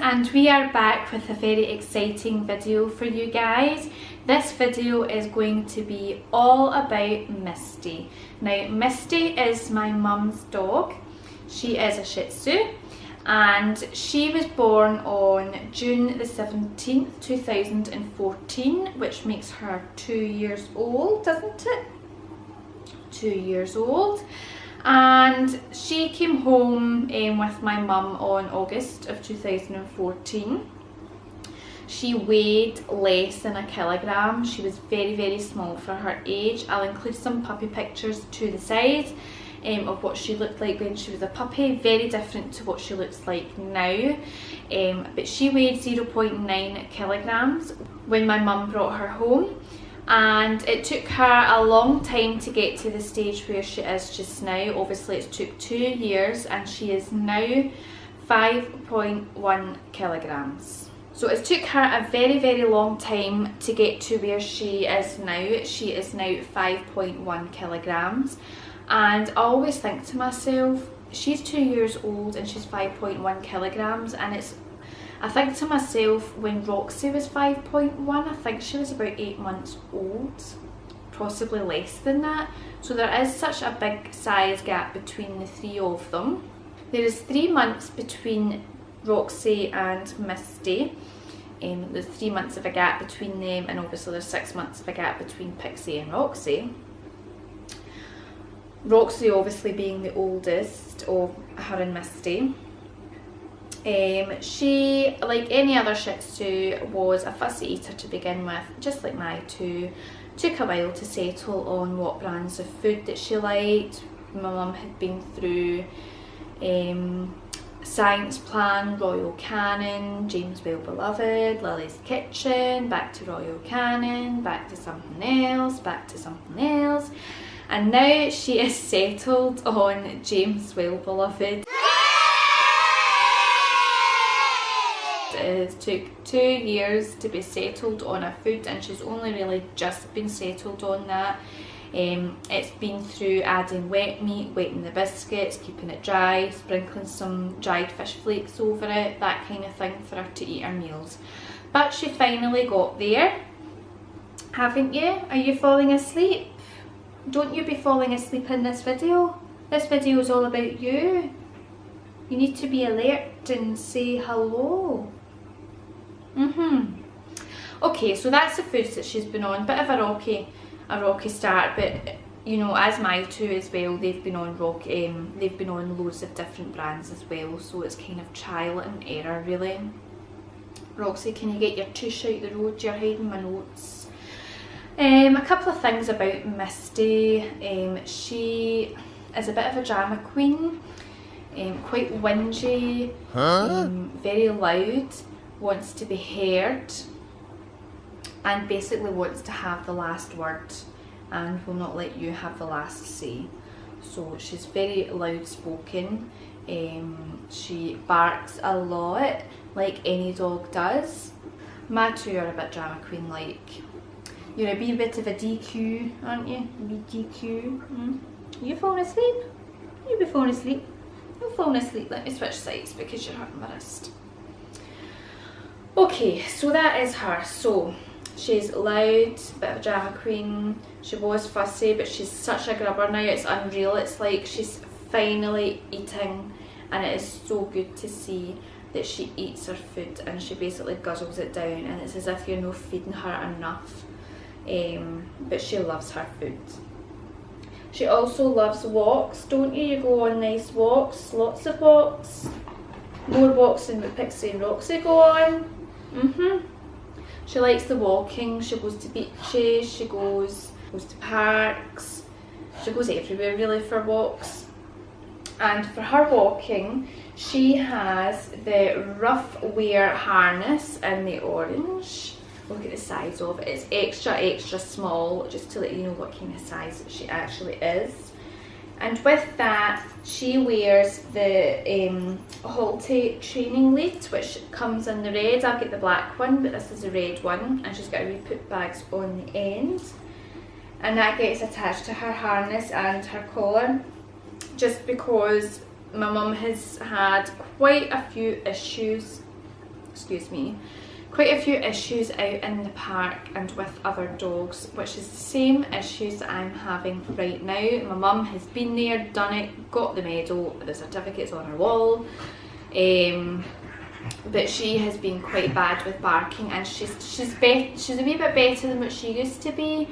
and we are back with a very exciting video for you guys. This video is going to be all about Misty. Now, Misty is my mum's dog. She is a Shih Tzu and she was born on June the 17th, 2014, which makes her 2 years old, doesn't it? 2 years old. And she came home with my mum on August of 2014. She weighed less than 1 kilogram. She was very small for her age. I'll include some puppy pictures to the side of what she looked like when she was a puppy. Very different to what she looks like now. But she weighed 0.9 kilograms when my mum brought her home. And it took her a long time to get to the stage where she is just now. Obviously it took 2 years and she is now 5.1 kilograms. So it took her a very long time to get to where she is now. She is now 5.1 kilograms. And I always think to myself, she's 2 years old and she's 5.1 kilograms, and I think to myself, when Roxy was 5.1, I think she was about 8 months old, possibly less than that. So there is such a big size gap between the three of them. There is 3 months between Roxy and Misty. There's 3 months of a gap between them, and obviously there's 6 months of a gap between Pixie and Roxy. Roxy obviously being the oldest of her and Misty. She, like any other Shih Tzu, was a fussy eater to begin with, just like my two. Took a while to settle on what brands of food that she liked. My mum had been through Science Plan, Royal Canin, James Well Beloved, Lily's Kitchen, back to Royal Canin, back to something else, back to something else. And now she is settled on James Well Beloved. It took 2 years to be settled on a food, and she's only really just been settled on that. It's been through adding wet meat, wetting the biscuits, keeping it dry, sprinkling some dried fish flakes over it, that kind of thing for her to eat her meals. But she finally got there, haven't you? Are you falling asleep? Don't you be falling asleep in this video. This video is all about you. You need to be alert and say hello. Okay, so that's the foods that she's been on. Bit of a rocky start, but you know, as my two as well, they've been on loads of different brands as well, so it's kind of trial and error really. Roxy, can you get your tush out the road? You're hiding my notes. A couple of things about Misty. She is a bit of a drama queen, quite whingy, very loud, wants to be heard, and basically wants to have the last word and will not let you have the last say. So she's very loud spoken. She barks a lot, like any dog does. My two are a bit drama queen like. You're a wee bit of a DQ, aren't you? A wee DQ. You falling asleep? You'll be falling asleep. You're falling asleep. Let me switch sides because you're hurting my wrist. Okay, so that is her. So she's loud, bit of a drama queen. She was fussy, but she's such a grubber now. It's unreal. It's like she's finally eating, and it is so good to see that she eats her food and she basically guzzles it down, and it's as if you're not feeding her enough. But she loves her food. She also loves walks, don't you? You go on nice walks, lots of walks. More walks than what Pixie and Roxy go on. She likes the walking. She goes to beaches, she goes to parks, she goes everywhere really for walks. And for her walking, she has the rough wear harness in the orange. Look at the size of it. It's extra small, just to let you know what kind of size she actually is. And with that, she wears the Halty training lead, which comes in the red. I'll get the black one, but this is the red one. And she's got a wee put bags on the end. And that gets attached to her harness and her collar, just because my mum has had quite a few issues excuse me, quite a few issues out in the park and with other dogs, which is the same issues that I'm having right now. My mum has been there, done it, got the medal, the certificate's on her wall, but she has been quite bad with barking, and she's a wee bit better than what she used to be,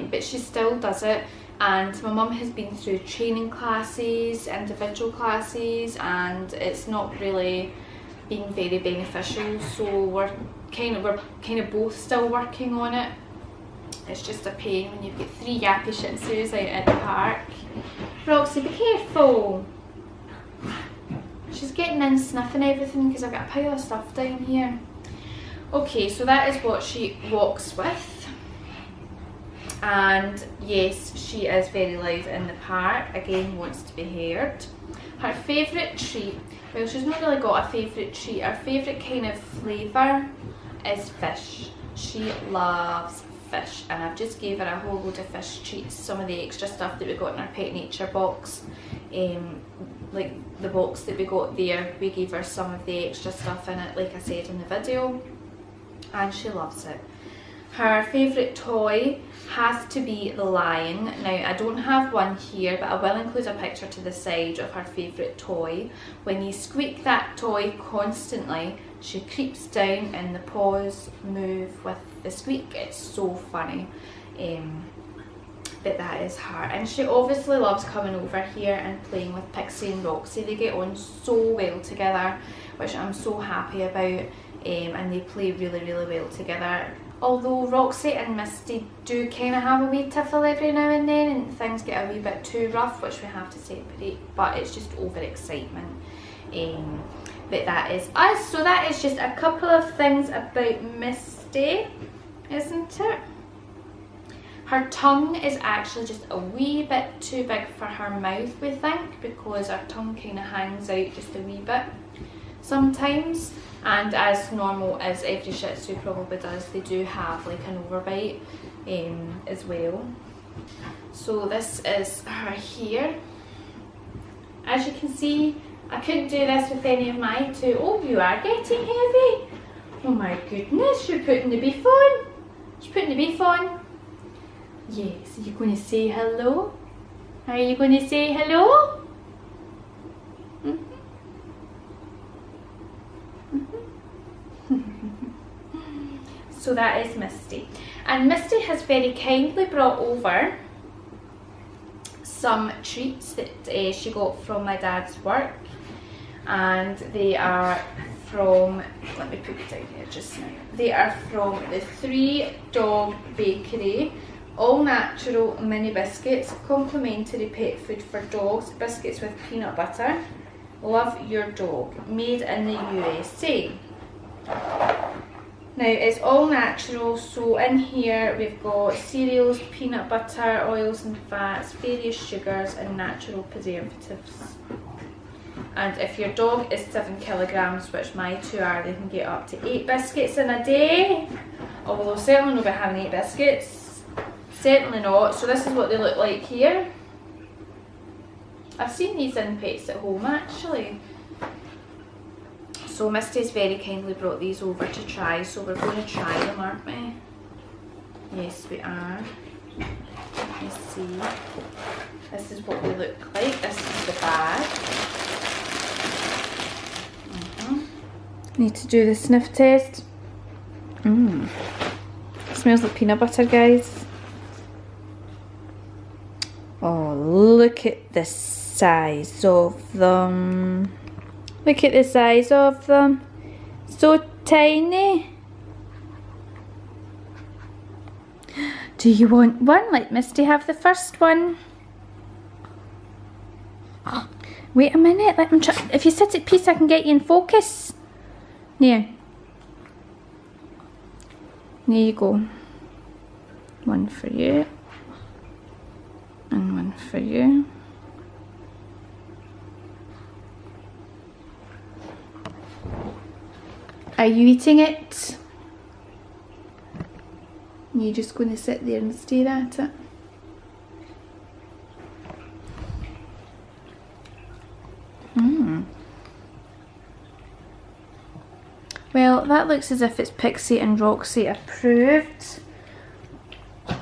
but she still does it. And my mum has been through training classes, individual classes, and it's not really been very beneficial, so we're kind of both still working on it. It's just a pain when you've got 3 yappy Shih Tzus out at the park. Roxy, be careful! She's getting in sniffing everything because I've got a pile of stuff down here. Okay, so that is what she walks with. And yes, she is very loud in the park, again wants to be heard. Her favourite treat, well, she's not really got a favourite treat. Her favourite kind of flavour is fish. She loves fish, and I've just gave her a whole load of fish treats, some of the extra stuff that we got in our Pet Nature box. Like the box that we got there, we gave her some of the extra stuff in it, like I said in the video, and she loves it. Her favourite toy has to be the lion. Now, I don't have one here, but I will include a picture to the side of her favourite toy. When you squeak that toy constantly, she creeps down and the paws move with the squeak. It's so funny. But that is her. And she obviously loves coming over here and playing with Pixie and Roxy. They get on so well together, which I'm so happy about. And they play really, really well together. Although Roxy and Misty do kind of have a wee tiffle every now and then, and things get a wee bit too rough, which we have to separate, but it's just overexcitement. But that is us. So that is just a couple of things about Misty, isn't it? Her tongue is actually just a wee bit too big for her mouth, we think, because her tongue kind of hangs out just a wee bit sometimes. And as normal as every Shih Tzu probably does, they do have like an overbite as well. So this is her here. As you can see, I couldn't do this with any of my 2. Oh, you are getting heavy. Oh my goodness, you're putting the beef on. You're putting the beef on. Yes, are you going to say hello? Are you going to say hello? So that is Misty. And Misty has very kindly brought over some treats that she got from my dad's work. And they are from, let me put it down here just now. They are from the 3 Dog Bakery. All natural mini biscuits, complimentary pet food for dogs, biscuits with peanut butter. Love your dog, made in the USA. Now it's all natural, so in here we've got cereals, peanut butter, oils and fats, various sugars and natural preservatives. And if your dog is 7 kilograms, which my 2 are, they can get up to 8 biscuits in a day. Although certainly not by having 8 biscuits. Certainly not. So this is what they look like here. I've seen these in Pets at Home actually. So Misty's very kindly brought these over to try, so we're going to try them, aren't we? Yes, we are. Let me see. This is what they look like. This is the bag. Need to do the sniff test. Smells like peanut butter, guys. Oh, look at the size of them. Look at the size of them. So tiny. Do you want one? Let Misty have the first one. Wait a minute. Let me try. If you sit at peace, I can get you in focus. There. There you go. One for you. And one for you. Are you eating it? You're just going to sit there and stare at it? Well, that looks as if it's Pixie and Roxy approved.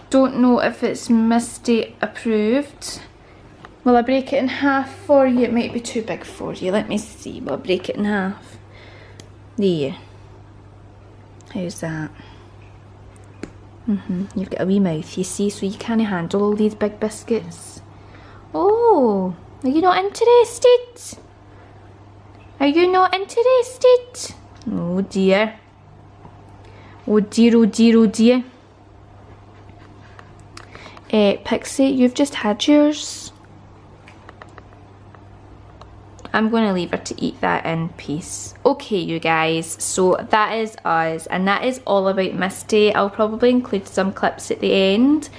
Don't know if it's Misty approved. Will I break it in half for you? It might be too big for you. Let me see. Will I break it in half? There. How's that? You've got a wee mouth, you see, so you can't handle all these big biscuits. Oh, are you not interested? Are you not interested? Oh dear. Oh dear, oh dear, oh dear. Pixie, you've just had yours. I'm going to leave her to eat that in peace. Okay, you guys, so that is us, and that is all about Misty. I'll probably include some clips at the end.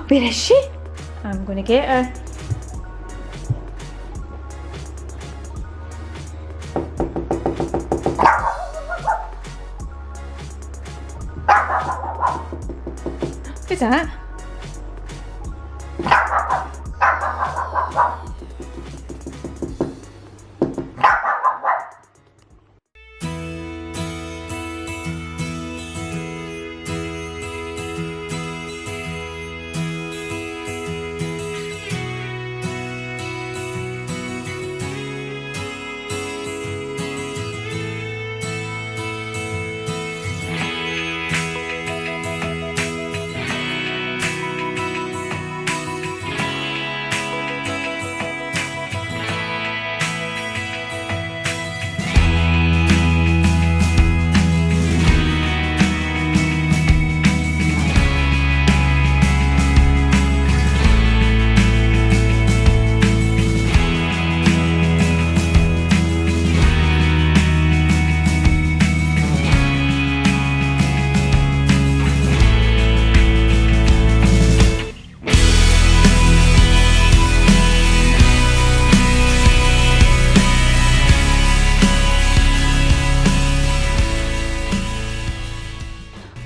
Where is she? I'm gonna get her. Who's that?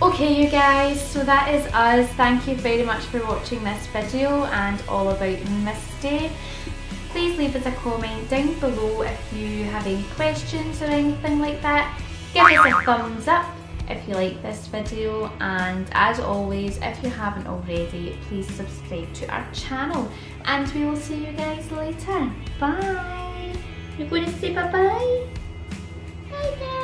Okay you guys, so that is us. Thank you very much for watching this video and all about Misty. Please leave us a comment down below if you have any questions or anything like that. Give us a thumbs up if you like this video, and as always, if you haven't already, please subscribe to our channel, and we will see you guys later. Bye. You're going to say bye-bye? Bye guys.